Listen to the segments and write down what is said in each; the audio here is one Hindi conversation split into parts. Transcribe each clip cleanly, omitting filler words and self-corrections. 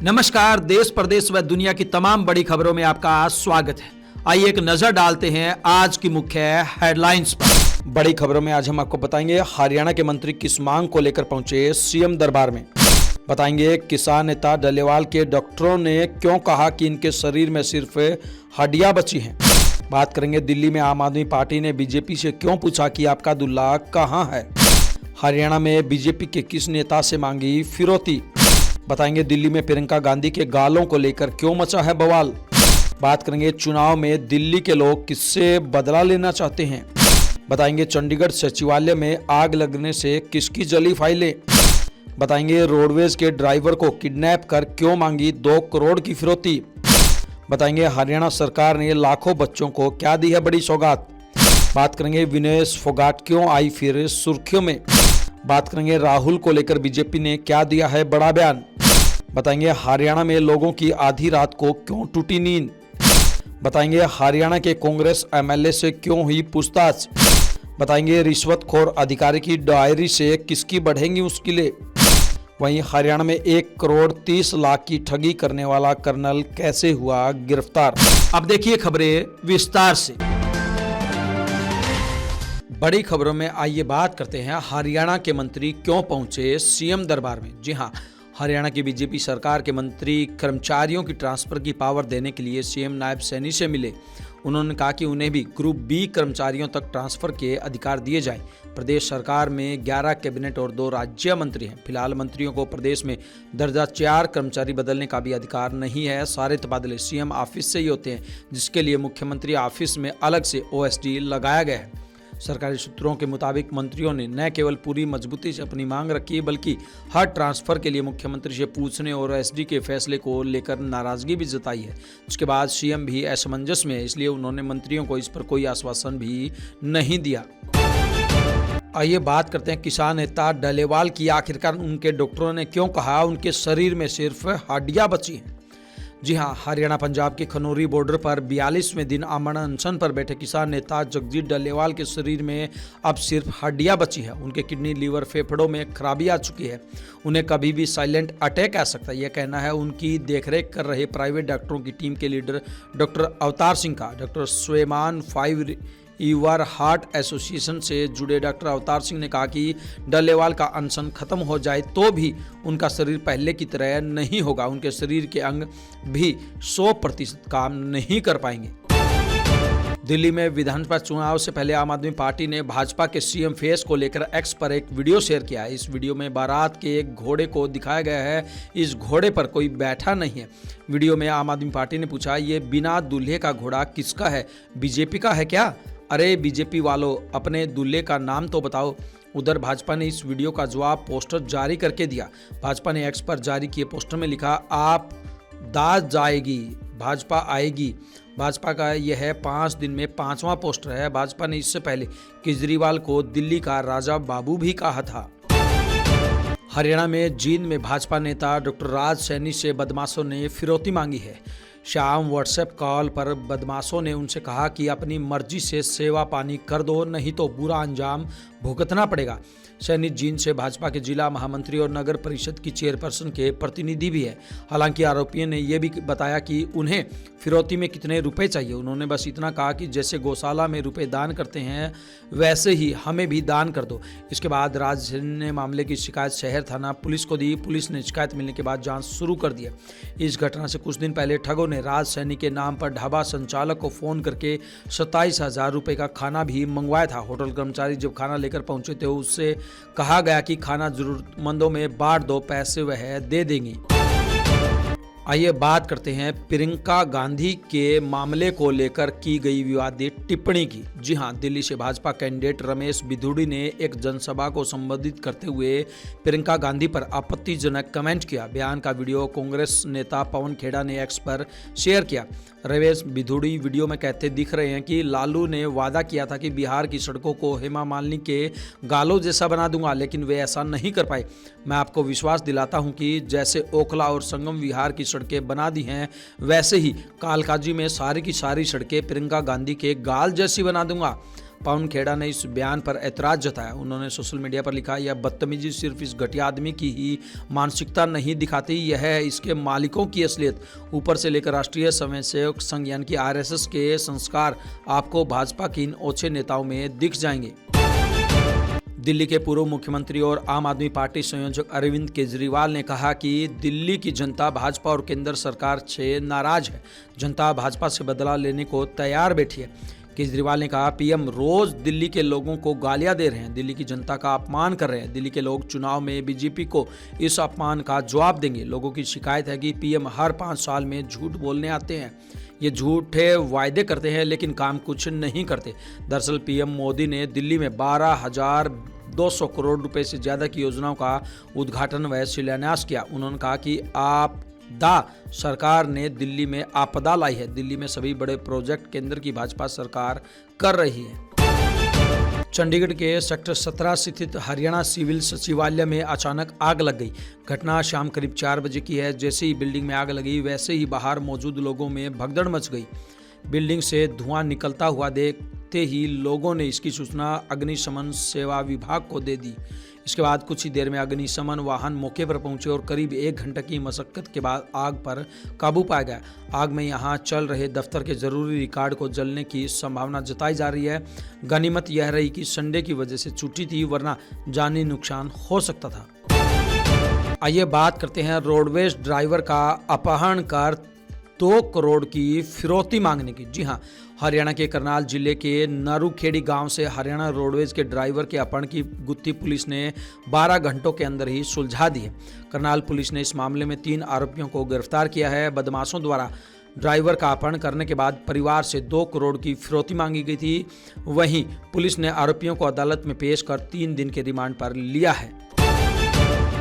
नमस्कार, देश प्रदेश व दुनिया की तमाम बड़ी खबरों में आपका स्वागत है। आइए एक नजर डालते हैं आज की मुख्य हेडलाइंस पर। बड़ी खबरों में आज हम आपको बताएंगे हरियाणा के मंत्री किस मांग को लेकर पहुंचे सीएम दरबार में। बताएंगे किसान नेता डल्लेवाल के डॉक्टरों ने क्यों कहा कि इनके शरीर में सिर्फ हड्डियां बची हैं। बात करेंगे दिल्ली में आम आदमी पार्टी ने बीजेपी से क्यों पूछा कि आपका दुल्हा कहाँ है। हरियाणा में बीजेपी के किस नेता से मांगी फिरौती। बताएंगे दिल्ली में प्रियंका गांधी के गालों को लेकर क्यों मचा है बवाल। बात करेंगे चुनाव में दिल्ली के लोग किससे बदला लेना चाहते हैं। बताएंगे चंडीगढ़ सचिवालय में आग लगने से किसकी जली फाइलें। बताएंगे रोडवेज के ड्राइवर को किडनैप कर क्यों मांगी 2 करोड़ की फिरौती। बताएंगे हरियाणा सरकार ने लाखों बच्चों को क्या दी है बड़ी सौगात। बात करेंगे विनेश फोगाट क्यों आई फिर सुर्खियों में। बात करेंगे राहुल को लेकर बीजेपी ने क्या दिया है बड़ा बयान। बताएंगे हरियाणा में लोगों की आधी रात को क्यों टूटी नींद। बताएंगे हरियाणा के कांग्रेस एमएलए से क्यों हुई पूछताछ। बताएंगे रिश्वतखोर अधिकारी की डायरी से किसकी बढ़ेंगी मुश्किलें। वहीं हरियाणा में 1 करोड़ 30 लाख की ठगी करने वाला कर्नल कैसे हुआ गिरफ्तार। अब देखिए खबरें विस्तार से। बड़ी खबरों में आइए बात करते हैं हरियाणा के मंत्री क्यों पहुंचे सीएम दरबार में। जी हां, हरियाणा की बीजेपी सरकार के मंत्री कर्मचारियों की ट्रांसफर की पावर देने के लिए सीएम नायब सैनी से मिले। उन्होंने कहा कि उन्हें भी ग्रुप बी कर्मचारियों तक ट्रांसफर के अधिकार दिए जाएं। प्रदेश सरकार में 11 कैबिनेट और 2 राज्य मंत्री हैं। फिलहाल मंत्रियों को प्रदेश में दर्जा 4 कर्मचारी बदलने का भी अधिकार नहीं है। सारे तबादले सीएम ऑफिस से ही होते हैं, जिसके लिए मुख्यमंत्री ऑफिस में अलग से ओएसडी लगाया गया है। सरकारी सूत्रों के मुताबिक मंत्रियों ने न केवल पूरी मजबूती से अपनी मांग रखी बल्कि हर ट्रांसफर के लिए मुख्यमंत्री से पूछने और एसडी के फैसले को लेकर नाराजगी भी जताई है। उसके बाद सीएम भी असमंजस में है, इसलिए उन्होंने मंत्रियों को इस पर कोई आश्वासन भी नहीं दिया। आइए बात करते हैं किसान नेता डल्लेवाल की। आखिरकार उनके डॉक्टरों ने क्यों कहा उनके शरीर में सिर्फ हड्डियां बची हैं। जी हां, हरियाणा पंजाब के खनौरी बॉर्डर पर 42वें दिन अमन अनशन पर बैठे किसान नेता जगजीत डल्लेवाल के शरीर में अब सिर्फ हड्डियां बची है। उनके किडनी, लीवर, फेफड़ों में खराबी आ चुकी है। उन्हें कभी भी साइलेंट अटैक आ सकता है, यह कहना है उनकी देखरेख कर रहे प्राइवेट डॉक्टरों की टीम के लीडर डॉक्टर अवतार सिंह का। डॉक्टर स्वेमान 5 ईवर हार्ट एसोसिएशन से जुड़े डॉक्टर अवतार सिंह ने कहा कि डल्लेवाल का अनशन खत्म हो जाए तो भी उनका शरीर पहले की तरह नहीं होगा। उनके शरीर के अंग भी 100% काम नहीं कर पाएंगे। दिल्ली में विधानसभा चुनाव से पहले आम आदमी पार्टी ने भाजपा के सीएम फेस को लेकर एक्स पर एक वीडियो शेयर किया है। इस वीडियो में बारात के एक घोड़े को दिखाया गया है। इस घोड़े पर कोई बैठा नहीं है। वीडियो में आम आदमी पार्टी ने पूछा, ये बिना दूल्हे का घोड़ा किसका है, बीजेपी का है क्या? अरे बीजेपी वालों, अपने दूल्हे का नाम तो बताओ। उधर भाजपा ने इस वीडियो का जवाब पोस्टर जारी करके दिया। भाजपा ने एक्स पर जारी किए पोस्टर में लिखा, आप दाद जाएगी, भाजपा आएगी। भाजपा का यह 5 दिन में 5वां पोस्टर है। भाजपा ने इससे पहले केजरीवाल को दिल्ली का राजा बाबू भी कहा था। हरियाणा में जींद में भाजपा नेता डॉक्टर राज सैनी से बदमाशों ने फिरौती मांगी है। शाम व्हाट्सएप कॉल पर बदमाशों ने उनसे कहा कि अपनी मर्जी से सेवा पानी कर दो, नहीं तो बुरा अंजाम भुगतना पड़ेगा। सैनी जींद से भाजपा के जिला महामंत्री और नगर परिषद की चेयरपर्सन के प्रतिनिधि भी है। हालांकि आरोपियों ने यह भी बताया कि उन्हें फिरौती में कितने रुपए चाहिए। उन्होंने बस इतना कहा कि जैसे गौशाला में रुपए दान करते हैं वैसे ही हमें भी दान कर दो। इसके बाद राज सैनी ने मामले की शिकायत शहर थाना पुलिस को दी। पुलिस ने शिकायत मिलने के बाद जांच शुरू कर दिया। इस घटना से कुछ दिन पहले ठगों ने राज सैनी के नाम पर ढाबा संचालक को फोन करके 27,000 रुपये का खाना भी मंगवाया था। होटल कर्मचारी जब खाना लेकर पहुंचे थे उससे कहा गया कि खाना जरूरतमंदों में बांट दो, पैसे वह दे देंगी। आइए बात करते हैं प्रियंका गांधी के मामले को लेकर की गई विवादित टिप्पणी की। जी हां, दिल्ली से भाजपा कैंडिडेट रमेश बिधूड़ी ने एक जनसभा को संबोधित करते हुए प्रियंका गांधी पर आपत्तिजनक कमेंट किया। बयान का वीडियो कांग्रेस नेता पवन खेड़ा ने एक्स पर शेयर किया। रमेश बिधूड़ी वीडियो में कहते दिख रहे हैं कि लालू ने वादा किया था कि बिहार की सड़कों को हेमा मालिनी के गालों जैसा बना दूंगा, लेकिन वे ऐसा नहीं कर पाए। मैं आपको विश्वास दिलाता हूं कि जैसे ओखला और संगम विहार की सड़कें बना दी हैं, वैसे ही कालकाजी में सारी की सारी सड़कें प्रियंका गांधी के गाल जैसी बना दूंगा। पवन खेड़ा ने इस बयान पर ऐतराज जताया। उन्होंने सोशल मीडिया पर लिखा, यह बदतमीजी सिर्फ इस घटिया आदमी की ही मानसिकता नहीं दिखाती, यह है इसके मालिकों की असलियत। ऊपर से लेकर राष्ट्रीय स्वयंसेवक संघ यानी कि RSS के संस्कार आपको भाजपा के इन ओछे नेताओं में दिख जाएंगे। दिल्ली के पूर्व मुख्यमंत्री और आम आदमी पार्टी संयोजक अरविंद केजरीवाल ने कहा कि दिल्ली की जनता भाजपा और केंद्र सरकार से नाराज है। जनता भाजपा से बदला लेने को तैयार बैठी है। केजरीवाल ने कहा, पीएम रोज दिल्ली के लोगों को गालियां दे रहे हैं, दिल्ली की जनता का अपमान कर रहे हैं। दिल्ली के लोग चुनाव में बीजेपी को इस अपमान का जवाब देंगे। लोगों की शिकायत है कि पीएम हर 5 साल में झूठ बोलने आते हैं। ये झूठे वायदे करते हैं लेकिन काम कुछ नहीं करते। दरअसल पीएम मोदी ने दिल्ली में 12,200 करोड़ रुपए से ज्यादा की योजनाओं का उद्घाटन व शिलान्यास किया। उन्होंने कहा कि सरकार ने दिल्ली में आपदा लाई है। दिल्ली में सभी बड़े प्रोजेक्ट केंद्र की भाजपा सरकार कर रही है। चंडीगढ़ के सेक्टर 17 स्थित हरियाणा सिविल सचिवालय में अचानक आग लग गई। घटना शाम करीब 4 बजे की है। जैसे ही बिल्डिंग में आग लगी वैसे ही बाहर मौजूद लोगों में भगदड़ मच गई। बिल्डिंग से धुआं निकलता हुआ देखते ही लोगों ने इसकी सूचना अग्निशमन सेवा विभाग को दे दी। इसके बाद कुछ ही देर में अग्निशमन वाहन मौके पर पहुंचे और करीब 1 घंटे की मशक्कत के बाद आग पर काबू पाया गया। आग में यहां चल रहे दफ्तर के जरूरी रिकॉर्ड को जलने की संभावना जताई जा रही है। गनीमत यह रही कि संडे की वजह से छुट्टी थी, वरना जानी नुकसान हो सकता था। आइए बात करते हैं रोडवेज ड्राइवर का अपहरण कर 2 करोड़ की फिरौती मांगने की। जी हां, हरियाणा के करनाल जिले के नारूखेड़ी गांव से हरियाणा रोडवेज के ड्राइवर के अपहरण की गुत्थी पुलिस ने 12 घंटों के अंदर ही सुलझा दी है। करनाल पुलिस ने इस मामले में 3 आरोपियों को गिरफ्तार किया है। बदमाशों द्वारा ड्राइवर का अपहरण करने के बाद परिवार से 2 करोड़ की फिरौती मांगी गई थी। वहीं पुलिस ने आरोपियों को अदालत में पेश कर 3 दिन के रिमांड पर लिया है।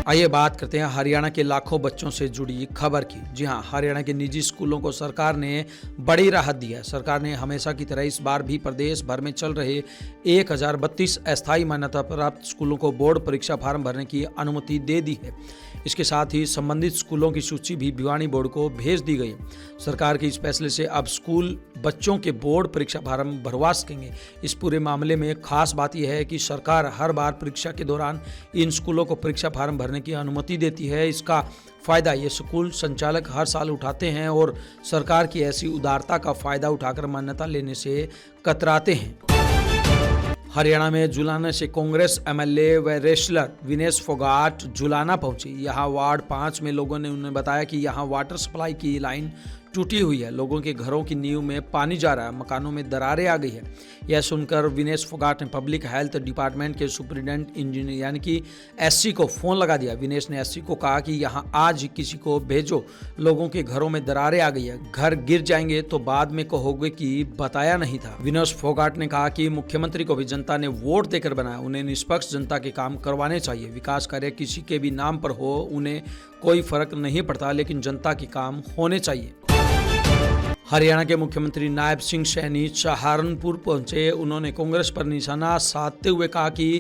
आइए बात करते हैं हरियाणा के लाखों बच्चों से जुड़ी खबर की। जी हां, हरियाणा के निजी स्कूलों को सरकार ने बड़ी राहत दी है। सरकार ने हमेशा की तरह इस बार भी प्रदेश भर में चल रहे 1032 अस्थायी मान्यता प्राप्त स्कूलों को बोर्ड परीक्षा फार्म भरने की अनुमति दे दी है। इसके साथ ही संबंधित स्कूलों की सूची भी भिवानी बोर्ड को भेज दी गई है। सरकार के इस फैसले से अब स्कूल बच्चों के बोर्ड परीक्षा फार्म भरवा सकेंगे। इस पूरे मामले में खास बात यह है कि सरकार हर बार परीक्षा के दौरान इन स्कूलों को परीक्षा फार्म भरने की अनुमति देती है। इसका फायदा ये स्कूल संचालक हर साल उठाते हैं और सरकार की ऐसी उदारता का फायदा उठाकर मान्यता लेने से कतराते हैं। हरियाणा में जुलाना से कांग्रेस MLA व रेसलर विनेश फोगाट जुलाना पहुंची। यहां वार्ड 5 में लोगों ने उन्हें बताया कि यहां वाटर सप्लाई की लाइन टूटी हुई है। लोगों के घरों की नींव में पानी जा रहा है, मकानों में दरारें आ गई है। यह सुनकर विनेश फोगाट ने पब्लिक हेल्थ डिपार्टमेंट के सुपरिटेंडेंट इंजीनियर यानी कि SC को फोन लगा दिया। विनेश ने SC को कहा कि यहां आज ही किसी को भेजो, लोगों के घरों में दरारें आ गई है, घर गिर जाएंगे तो बाद में कहोगे कि बताया नहीं था। विनेश फोगाट ने कहा कि मुख्यमंत्री को भी जनता ने वोट देकर बनाया, उन्हें निष्पक्ष जनता के काम करवाने चाहिए। विकास कार्य किसी के भी नाम पर हो, उन्हें कोई फर्क नहीं पड़ता, लेकिन जनता के काम होने चाहिए। हरियाणा के मुख्यमंत्री नायब सिंह सैनी सहारनपुर पहुंचे। उन्होंने कांग्रेस पर निशाना साधते हुए कहा कि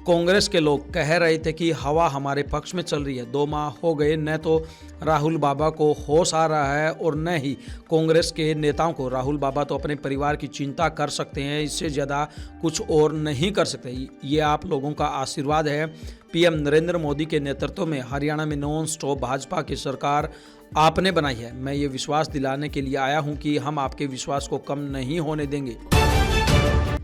कांग्रेस के लोग कह रहे थे कि हवा हमारे पक्ष में चल रही है। 2 माह हो गए, न तो राहुल बाबा को होश आ रहा है और न ही कांग्रेस के नेताओं को। राहुल बाबा तो अपने परिवार की चिंता कर सकते हैं, इससे ज़्यादा कुछ और नहीं कर सकते। ये आप लोगों का आशीर्वाद है। PM नरेंद्र मोदी के नेतृत्व में हरियाणा में नॉन स्टॉप भाजपा की सरकार आपने बनाई है। मैं ये विश्वास दिलाने के लिए आया हूं कि हम आपके विश्वास को कम नहीं होने देंगे।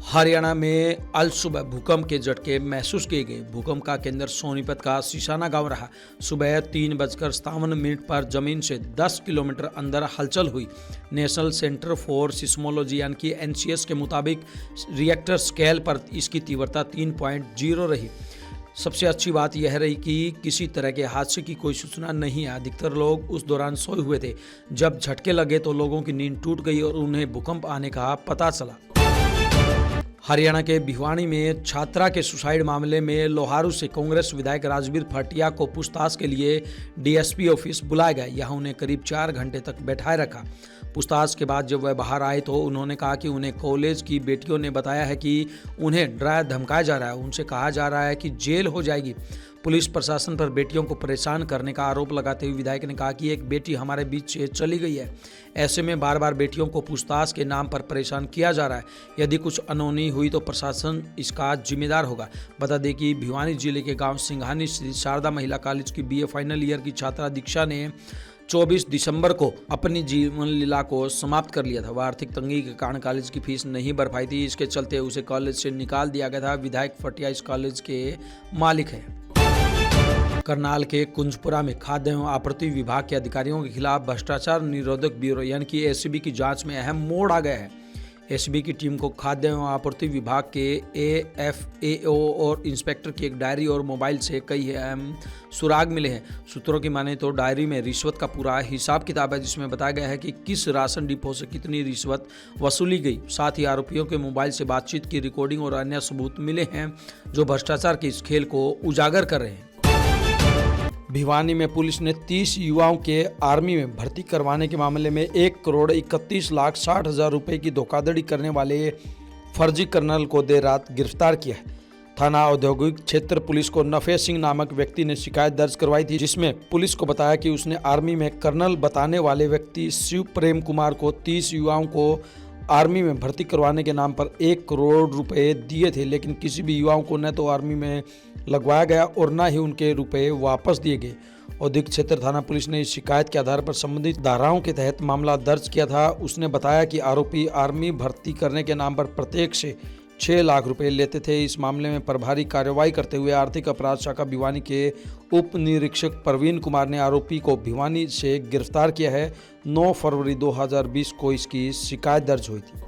हरियाणा में अल सुबह भूकंप के झटके महसूस किए गए। भूकंप का केंद्र सोनीपत का सिसाना गांव रहा। सुबह 3:57 पर जमीन से 10 किलोमीटर अंदर हलचल हुई। नेशनल सेंटर फॉर सिस्मोलॉजी यानी कि NCS के मुताबिक रिएक्टर स्केल पर इसकी तीव्रता 3.0 रही। सबसे अच्छी बात यह रही कि किसी तरह के हादसे की कोई सूचना नहीं है। अधिकतर लोग उस दौरान सोए हुए थे। जब झटके लगे तो लोगों की नींद टूट गई और उन्हें भूकंप आने का पता चला। हरियाणा के भिवानी में छात्रा के सुसाइड मामले में लोहारू से कांग्रेस विधायक राजवीर भाटिया को पूछताछ के लिए DSP ऑफिस बुलाया गया। यहां उन्हें करीब 4 घंटे तक बैठाए रखा। पूछताछ के बाद जब वह बाहर आए तो उन्होंने कहा कि उन्हें कॉलेज की बेटियों ने बताया है कि उन्हें डराया धमकाया जा रहा है, उनसे कहा जा रहा है कि जेल हो जाएगी। पुलिस प्रशासन पर बेटियों को परेशान करने का आरोप लगाते हुए विधायक ने कहा कि एक बेटी हमारे बीच से चली गई है, ऐसे में बार बार बेटियों को पूछताछ के नाम पर परेशान किया जा रहा है। यदि कुछ अनहोनी हुई तो प्रशासन इसका जिम्मेदार होगा। बता दें कि भिवानी जिले के गांव सिंघानी स्थित शारदा महिला कॉलेज की BA फाइनल ईयर की छात्रा दीक्षा ने 24 दिसंबर को अपनी जीवन लीला को समाप्त कर लिया था। वह आर्थिक तंगी के कारण कॉलेज की फीस नहीं भर पाई थी, इसके चलते उसे कॉलेज से निकाल दिया गया था। विधायक फटिया इस कॉलेज के मालिक हैं। करनाल के कुंजपुरा में खाद्य एवं आपूर्ति विभाग के अधिकारियों के खिलाफ भ्रष्टाचार निरोधक ब्यूरो यानी कि ACB की जांच में अहम मोड़ आ गया है। ACB की टीम को खाद्य एवं आपूर्ति विभाग के AFAO और इंस्पेक्टर की एक डायरी और मोबाइल से कई अहम सुराग मिले हैं। सूत्रों की माने तो डायरी में रिश्वत का पूरा हिसाब किताब है, जिसमें बताया गया है कि किस राशन डिपो से कितनी रिश्वत वसूली गई। साथ ही आरोपियों के मोबाइल से बातचीत की रिकॉर्डिंग और अन्य सबूत मिले हैं जो भ्रष्टाचार के इस खेल को उजागर कर रहे हैं। भिवानी में पुलिस ने 30 युवाओं के आर्मी में भर्ती करवाने के मामले में 1,31,60,000 रुपए की धोखाधड़ी करने वाले फर्जी कर्नल को देर रात गिरफ्तार किया है। थाना औद्योगिक क्षेत्र पुलिस को नफे सिंह नामक व्यक्ति ने शिकायत दर्ज करवाई थी, जिसमें पुलिस को बताया कि उसने आर्मी में कर्नल बताने वाले व्यक्ति शिव प्रेम कुमार को 30 युवाओं को आर्मी में भर्ती करवाने के नाम पर 1 करोड़ रुपए दिए थे, लेकिन किसी भी युवाओं को न तो आर्मी में लगवाया गया और न ही उनके रुपए वापस दिए गए। औद्योगिक क्षेत्र थाना पुलिस ने इस शिकायत के आधार पर संबंधित धाराओं के तहत मामला दर्ज किया था। उसने बताया कि आरोपी आर्मी भर्ती करने के नाम पर प्रत्येक से 6 लाख रुपए लेते थे। इस मामले में प्रभारी कार्रवाई करते हुए आर्थिक अपराध शाखा भिवानी के उप निरीक्षक प्रवीण कुमार ने आरोपी को भिवानी से गिरफ्तार किया है। 9 फरवरी 2020 को इसकी शिकायत दर्ज हुई थी।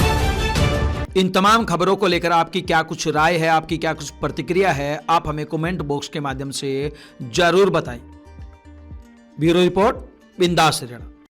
इन तमाम खबरों को लेकर आपकी क्या कुछ राय है, आपकी क्या कुछ प्रतिक्रिया है, आप हमें कमेंट बॉक्स के माध्यम से जरूर बताएं। ब्यूरो रिपोर्ट, बिंदास हरियाणा।